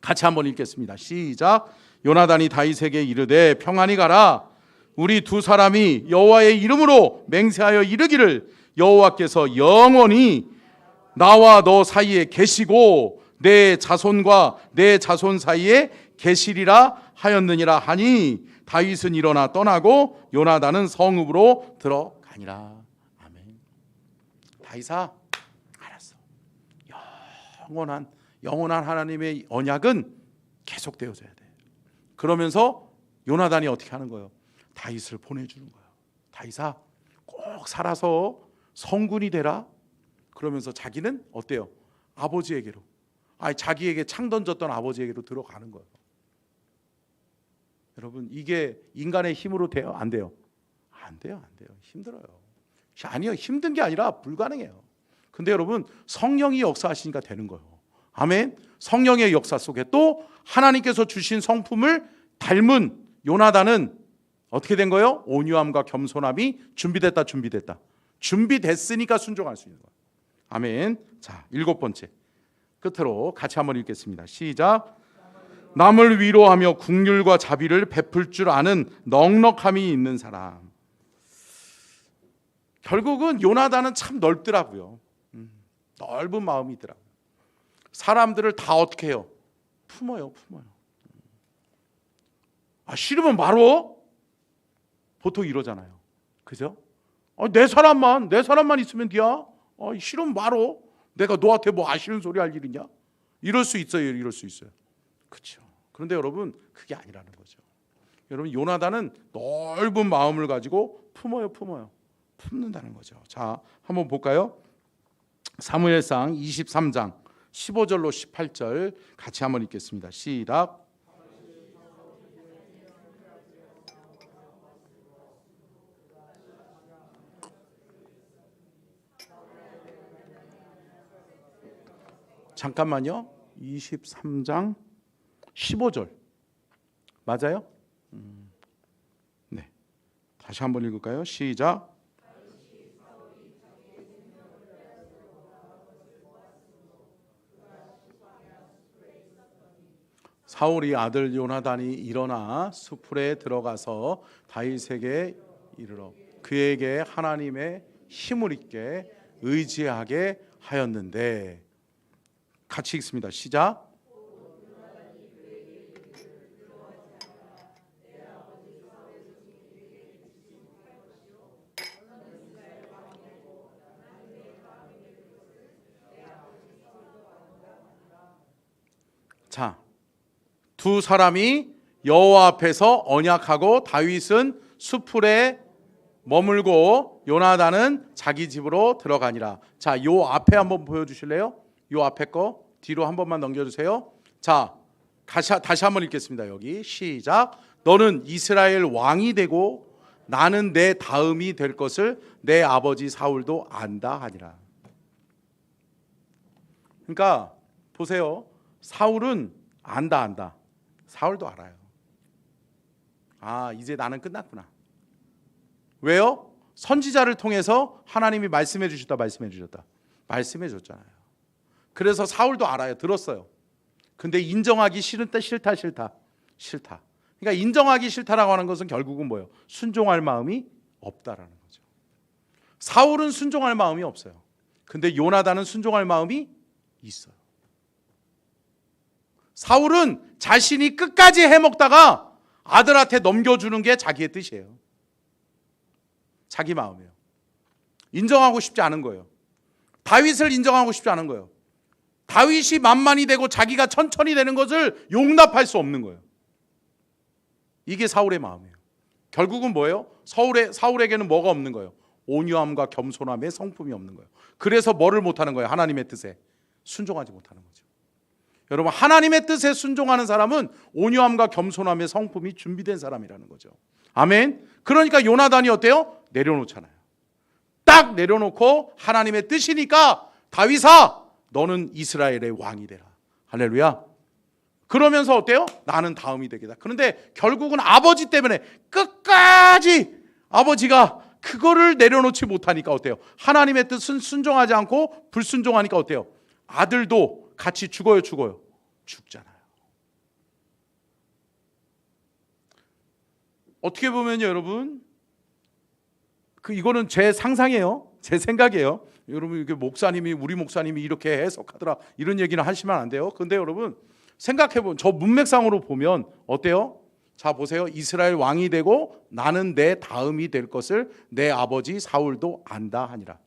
같이 한번 읽겠습니다. 시작. 요나단이 다윗에게 이르되 평안히 가라. 우리 두 사람이 여호와의 이름으로 맹세하여 이르기를 여호와께서 영원히 나와 너 사이에 계시고 내 자손과 내 자손 사이에 계시리라 하였느니라 하니 다윗은 일어나 떠나고 요나단은 성읍으로 들어가니라. 아멘. 다윗아, 알았어. 영원한 하나님의 언약은 계속되어져야 돼. 그러면서 요나단이 어떻게 하는 거예요? 다윗을 보내주는 거예요. 다윗아, 꼭 살아서 성군이 되라. 그러면서 자기는 어때요? 아버지에게로, 자기에게 창 던졌던 아버지에게로 들어가는 거예요. 여러분, 이게 인간의 힘으로 돼요? 안 돼요? 안 돼요. 힘들어요. 아니요, 힘든 게 아니라 불가능해요. 근데 여러분, 성령이 역사하시니까 되는 거예요. 아멘. 성령의 역사 속에 또 하나님께서 주신 성품을 닮은 요나단은 어떻게 된 거예요? 온유함과 겸손함이 준비됐으니까 순종할 수 있는 거예요. 아멘. 자, 7번째 끝으로 같이 한번 읽겠습니다. 시작. 남을 위로하며 긍휼과 자비를 베풀 줄 아는 넉넉함이 있는 사람. 결국은 요나단은 참 넓더라고요. 넓은 마음이 있더라고요. 사람들을 다 어떻게 해요? 품어요. 싫으면 말어. 보통 이러잖아요. 그죠? 내 사람만 있으면 돼야. 싫으면 말어. 내가 너한테 뭐 아쉬운 소리 할 일이냐? 이럴 수 있어요. 그렇죠. 그런데 여러분, 그게 아니라는 거죠. 여러분, 요나단은 넓은 마음을 가지고 품어요. 품는다는 거죠. 자, 한번 볼까요? 사무엘상 23장 15절로 18절 같이 한번 읽겠습니다. 시작. 잠깐만요. 23장 15절 맞아요? 네, 다시 한번 읽을까요? 시작. 사울이 아들 요나단이 일어나 수풀에 들어가서 다윗에게 이르러 그에게 하나님의 힘을 있게 의지하게 하였는데, 같이 읽습니다. 시작. 자, 두 사람이 여호와 앞에서 언약하고 다윗은 수풀에 머물고 요나단은 자기 집으로 들어가니라. 자, 요 앞에 한번 보여주실래요? 요 앞에 거 뒤로 한 번만 넘겨주세요. 자, 다시 한번 읽겠습니다. 여기 시작. 너는 이스라엘 왕이 되고 나는 내 다음이 될 것을 내 아버지 사울도 안다 하니라. 그러니까 보세요. 사울은 안다. 사울도 알아요. 아, 이제 나는 끝났구나. 왜요? 선지자를 통해서 하나님이 말씀해 주셨다. 말씀해 줬잖아요. 그래서 사울도 알아요. 들었어요. 근데 인정하기 싫다. 그러니까 인정하기 싫다라고 하는 것은 결국은 뭐예요? 순종할 마음이 없다라는 거죠. 사울은 순종할 마음이 없어요. 근데 요나단은 순종할 마음이 있어요. 사울은 자신이 끝까지 해먹다가 아들한테 넘겨주는 게 자기의 뜻이에요. 자기 마음이에요. 인정하고 싶지 않은 거예요. 다윗을 인정하고 싶지 않은 거예요. 다윗이 만만히 되고 자기가 천천히 되는 것을 용납할 수 없는 거예요. 이게 사울의 마음이에요. 결국은 뭐예요? 사울에게는 뭐가 없는 거예요? 온유함과 겸손함의 성품이 없는 거예요. 그래서 뭐를 못하는 거예요? 하나님의 뜻에 순종하지 못하는 거죠. 여러분, 하나님의 뜻에 순종하는 사람은 온유함과 겸손함의 성품이 준비된 사람이라는 거죠. 아멘. 그러니까 요나단이 어때요? 내려놓잖아요. 딱 내려놓고 하나님의 뜻이니까 다윗아, 너는 이스라엘의 왕이 되라. 할렐루야. 그러면서 어때요? 나는 다음이 되겠다. 그런데 결국은 아버지 때문에 끝까지 아버지가 그거를 내려놓지 못하니까 어때요? 하나님의 뜻은 순종하지 않고 불순종하니까 어때요? 아들도 같이 죽어요? 죽잖아요. 어떻게 보면 여러분, 이거는 제 상상이에요. 제 생각이에요. 여러분, 이게 우리 목사님이 이렇게 해석하더라, 이런 얘기는 하시면 안 돼요. 근데 여러분, 생각해보면, 저 문맥상으로 보면 어때요? 자, 보세요. 이스라엘 왕이 되고 나는 내 다음이 될 것을 내 아버지 사울도 안다 하니라.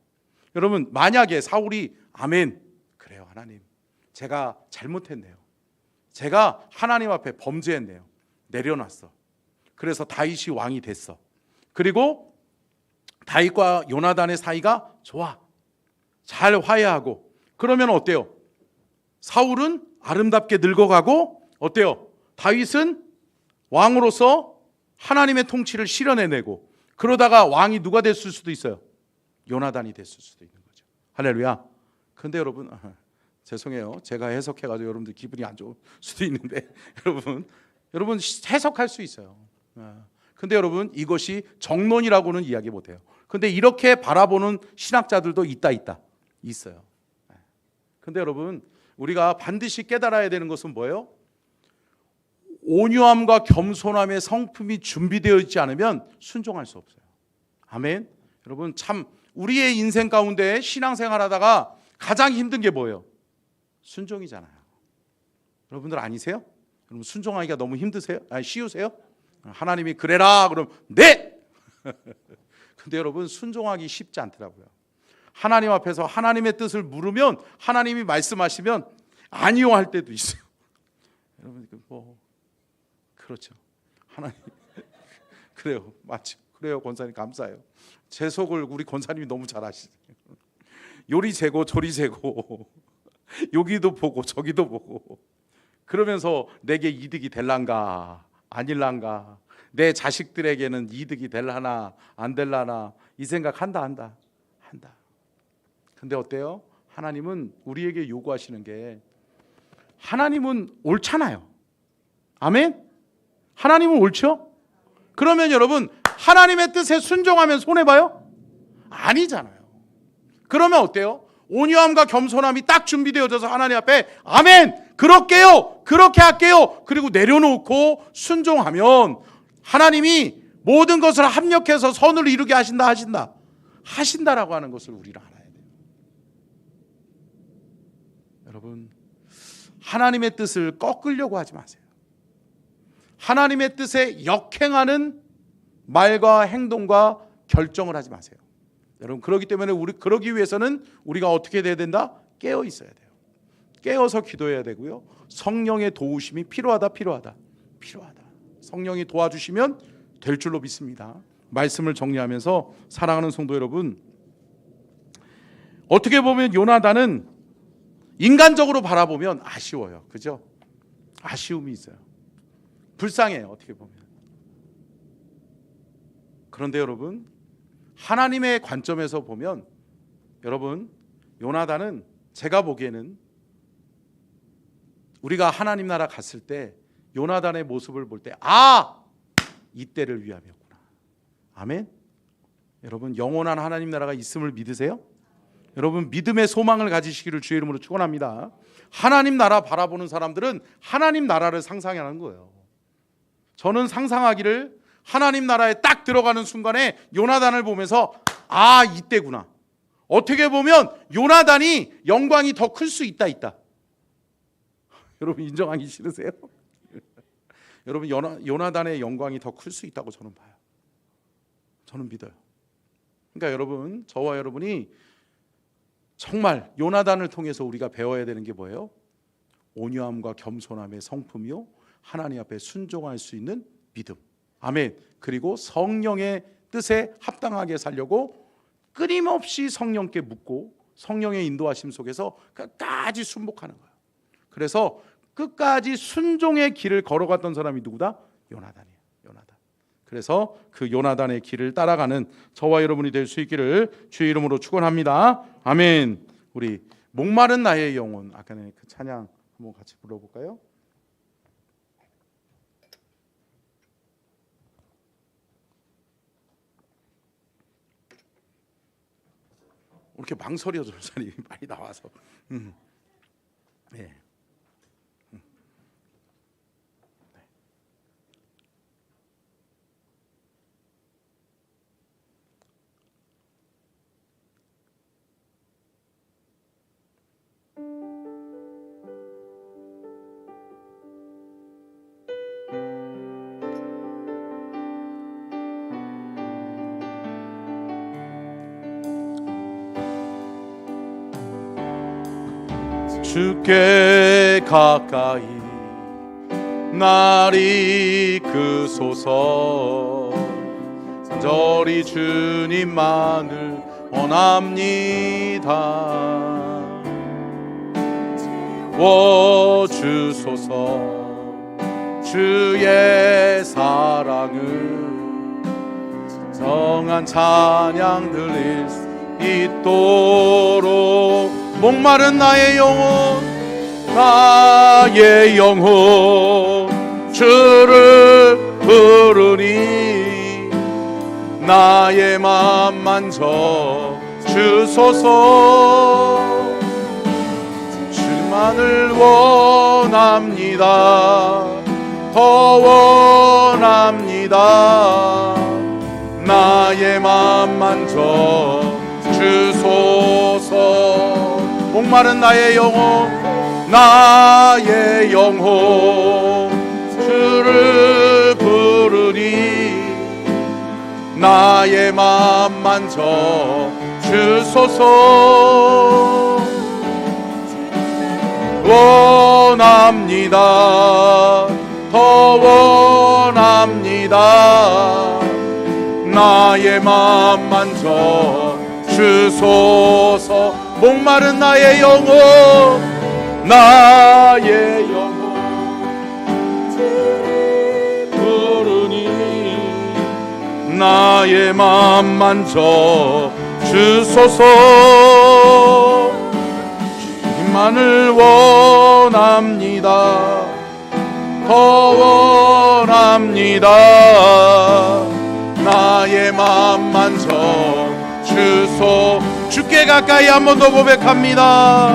여러분, 만약에 사울이 아멘, 그래요 하나님, 제가 잘못했네요. 제가 하나님 앞에 범죄했네요. 내려놨어. 그래서 다윗이 왕이 됐어. 그리고 다윗과 요나단의 사이가 좋아. 잘 화해하고. 그러면 어때요? 사울은 아름답게 늙어가고, 어때요? 다윗은 왕으로서 하나님의 통치를 실현해내고, 그러다가 왕이 누가 됐을 수도 있어요? 요나단이 됐을 수도 있는 거죠. 할렐루야. 근데 여러분, 죄송해요. 제가 해석해가지고 여러분들 기분이 안 좋을 수도 있는데 여러분 해석할 수 있어요. 근데 여러분, 이것이 정론이라고는 이야기 못해요. 근데 이렇게 바라보는 신학자들도 있어요. 근데 여러분, 우리가 반드시 깨달아야 되는 것은 뭐예요? 온유함과 겸손함의 성품이 준비되어 있지 않으면 순종할 수 없어요. 아멘. 여러분, 참 우리의 인생 가운데 신앙생활 하다가 가장 힘든 게 뭐예요? 순종이잖아요. 여러분들 아니세요? 여러분, 순종하기가 너무 힘드세요? 쉬우세요? 하나님이 그래라 그럼 네. 근데 여러분, 순종하기 쉽지 않더라고요. 하나님 앞에서 하나님의 뜻을 물으면 하나님이 말씀하시면 아니요 할 때도 있어요. 여러분, 그렇죠. 하나님 그래요, 맞죠? 그래요, 권사님 감사해요. 제 속을 우리 권사님이 너무 잘 아시죠. 요리 재고 조리 재고 여기도 보고 저기도 보고, 그러면서 내게 이득이 될란가 아닐란가, 내 자식들에게는 이득이 될라나 안 될라나, 이 생각 한다. 근데 어때요? 하나님은 우리에게 요구하시는 게, 하나님은 옳잖아요. 아멘? 하나님은 옳죠? 그러면 여러분, 하나님의 뜻에 순종하면 손해봐요? 아니잖아요. 그러면 어때요? 온유함과 겸손함이 딱 준비되어져서 하나님 앞에 아멘, 그렇게요, 그렇게 할게요, 그리고 내려놓고 순종하면 하나님이 모든 것을 합력해서 선을 이루게 하신다라고 하는 것을 우리는 알아야 돼요. 여러분, 하나님의 뜻을 꺾으려고 하지 마세요. 하나님의 뜻에 역행하는 말과 행동과 결정을 하지 마세요. 여러분, 그렇기 때문에 그러기 위해서는 우리가 어떻게 돼야 된다? 깨어 있어야 돼요. 깨어서 기도해야 되고요. 성령의 도우심이 필요하다. 성령이 도와주시면 될 줄로 믿습니다. 말씀을 정리하면서 사랑하는 성도 여러분, 어떻게 보면 요나단은 인간적으로 바라보면 아쉬워요. 그죠? 아쉬움이 있어요. 불쌍해요. 어떻게 보면. 그런데 여러분, 하나님의 관점에서 보면 여러분, 요나단은 제가 보기에는 우리가 하나님 나라 갔을 때 요나단의 모습을 볼 때 이때를 위함이었구나. 아멘. 여러분, 영원한 하나님 나라가 있음을 믿으세요? 여러분, 믿음의 소망을 가지시기를 주의 이름으로 축원합니다. 하나님 나라 바라보는 사람들은 하나님 나라를 상상하는 거예요. 저는 상상하기를 하나님 나라에 딱 들어가는 순간에 요나단을 보면서 이때구나. 어떻게 보면 요나단이 영광이 더 클 수 있다. 여러분, 인정하기 싫으세요? 여러분, 요나단의 영광이 더 클 수 있다고 저는 봐요. 저는 믿어요. 그러니까 여러분, 저와 여러분이 정말 요나단을 통해서 우리가 배워야 되는 게 뭐예요? 온유함과 겸손함의 성품이요, 하나님 앞에 순종할 수 있는 믿음. 아멘. 그리고 성령의 뜻에 합당하게 살려고 끊임없이 성령께 묻고 성령의 인도하심 속에서 끝까지 순복하는 거예요. 그래서 끝까지 순종의 길을 걸어갔던 사람이 누구다? 요나단이에요. 요나단. 그래서 그 요나단의 길을 따라가는 저와 여러분이 될 수 있기를 주의 이름으로 축원합니다. 아멘. 우리 목마른 나의 영혼, 아까 그 찬양 한번 같이 불러볼까요? 이렇게 망설여 줄 사람이 많이 나와서 네. 주께 가까이 날 이끄소서. 간절히 주님만을 원합니다. 주소서. 주의 사랑을 정한 찬양 들릴 수 있도록 목마른 나의 영혼 주를 부르니 나의 맘 만져 주소서. 주만을 원합니다. 더 원합니다. 나의 맘 만져 주소서. 목마른 나의 영혼 주를 부르니 나의 맘 만져 주소서. 원합니다. 더 원합니다. 나의 맘 만져 주소서. 목마른 나의 영혼 부르니 나의 맘 만져 주소서. 주님만을 원합니다. 더 원합니다. 나의 맘 만져 주소. 주께 가까이 한 번 더 고백합니다.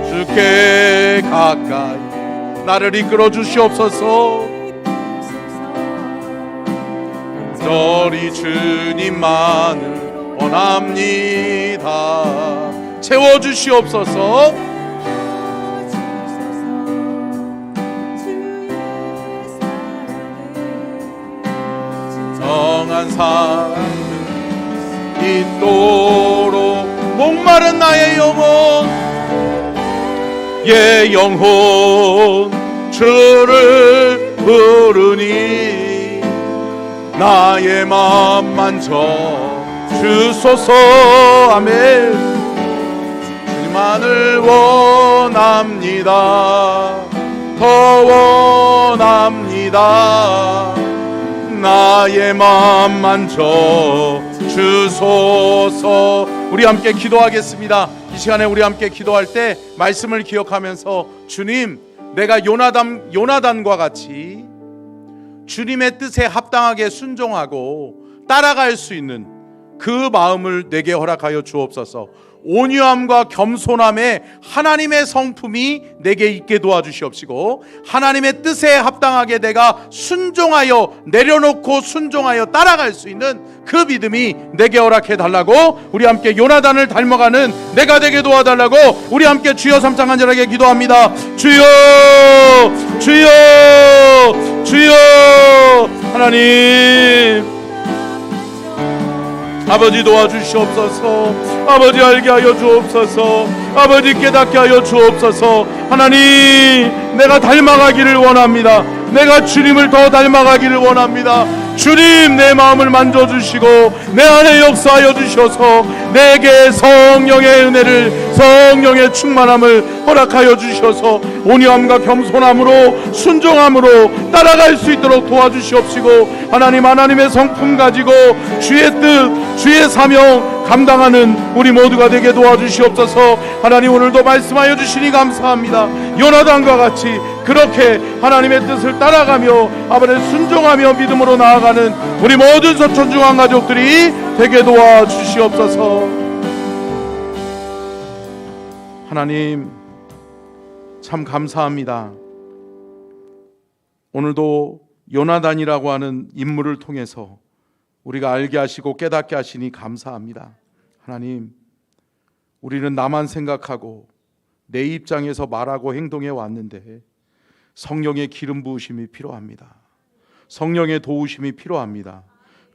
주께 가까이 나를 이끌어 주시옵소서. 간절히 주님만을 원합니다. 채워 주시옵소서. 정한 사랑 있도록 목마른 나의 영혼 예 영혼 주를 부르니 나의 맘 만져 주소서. 아멘. 주님만을 원합니다. 더 원합니다. 나의 맘 만져 주소서. 우리 함께 기도하겠습니다. 이 시간에 우리 함께 기도할 때 말씀을 기억하면서 주님, 내가 요나단과 같이 주님의 뜻에 합당하게 순종하고 따라갈 수 있는 그 마음을 내게 허락하여 주옵소서. 온유함과 겸손함에 하나님의 성품이 내게 있게 도와주시옵시고, 하나님의 뜻에 합당하게 내가 순종하여 내려놓고 순종하여 따라갈 수 있는 그 믿음이 내게 허락해 달라고, 우리 함께 요나단을 닮아가는 내가 되게 도와달라고 우리 함께 주여 삼창 간절하게 기도합니다. 주여 주여 주여. 하나님 아버지 도와주시옵소서. 아버지 알게 하여 주옵소서. 아버지 깨닫게 하여 주옵소서. 하나님, 내가 닮아가기를 원합니다. 내가 주님을 더 닮아가기를 원합니다. 주님, 내 마음을 만져주시고 내 안에 역사하여 주셔서 내게 성령의 은혜를, 성령의 충만함을 허락하여 주셔서 온유함과 겸손함으로 순종함으로 따라갈 수 있도록 도와주시옵시고, 하나님, 하나님의 성품 가지고 주의 뜻, 주의 사명 감당하는 우리 모두가 되게 도와주시옵소서. 하나님, 오늘도 말씀하여 주시니 감사합니다. 요나단과 같이 그렇게 하나님의 뜻을 따라가며 아버지 순종하며 믿음으로 나아가는 우리 모든 서천중앙 가족들이 되게 도와주시옵소서. 하나님, 참 감사합니다. 오늘도 요나단이라고 하는 인물을 통해서 우리가 알게 하시고 깨닫게 하시니 감사합니다. 하나님, 우리는 나만 생각하고 내 입장에서 말하고 행동해 왔는데 성령의 기름 부으심이 필요합니다. 성령의 도우심이 필요합니다.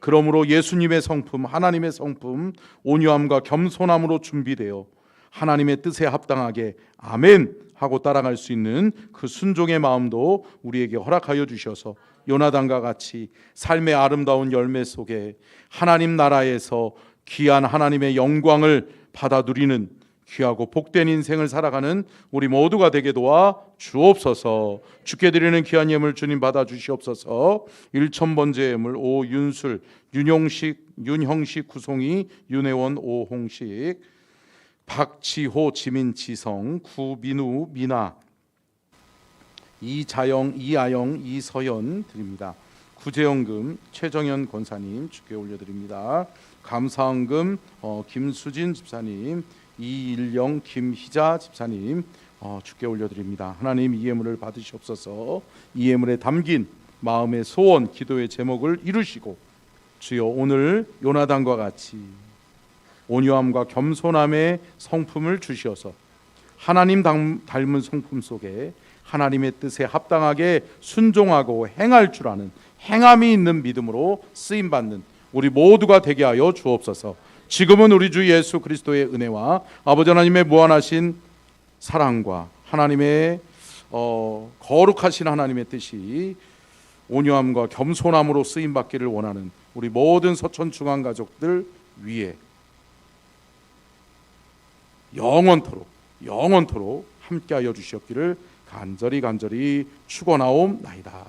그러므로 예수님의 성품, 하나님의 성품, 온유함과 겸손함으로 준비되어 하나님의 뜻에 합당하게 아멘 하고 따라갈 수 있는 그 순종의 마음도 우리에게 허락하여 주셔서 요나단과 같이 삶의 아름다운 열매 속에 하나님 나라에서 귀한 하나님의 영광을 받아 누리는 귀하고 복된 인생을 살아가는 우리 모두가 되게 도와 주옵소서. 주께 드리는 귀한 예물 주님 받아 주시옵소서. 1000번째 예물 오윤술, 윤형식, 구송이, 윤혜원, 오홍식, 박지호, 지민지성, 구민우, 미나, 이자영, 이아영, 이서연 드립니다. 구제연금 최정현 권사님 주께 올려드립니다. 감사헌금 김수진 집사님, 이일영, 김희자 집사님 주께 올려드립니다. 하나님, 이 예물을 받으시옵소서. 이 예물에 담긴 마음의 소원, 기도의 제목을 이루시고 주여, 오늘 요나단과 같이 온유함과 겸손함의 성품을 주시어서 하나님 닮은 성품 속에 하나님의 뜻에 합당하게 순종하고 행할 줄 아는 행함이 있는 믿음으로 쓰임받는 우리 모두가 되게 하여 주옵소서. 지금은 우리 주 예수 그리스도의 은혜와 아버지 하나님의 무한하신 사랑과 하나님의 거룩하신 하나님의 뜻이 온유함과 겸손함으로 쓰임받기를 원하는 우리 모든 서천중앙 가족들 위에 영원토록 함께하여 주시옵기를 간절히 축원하옵나이다.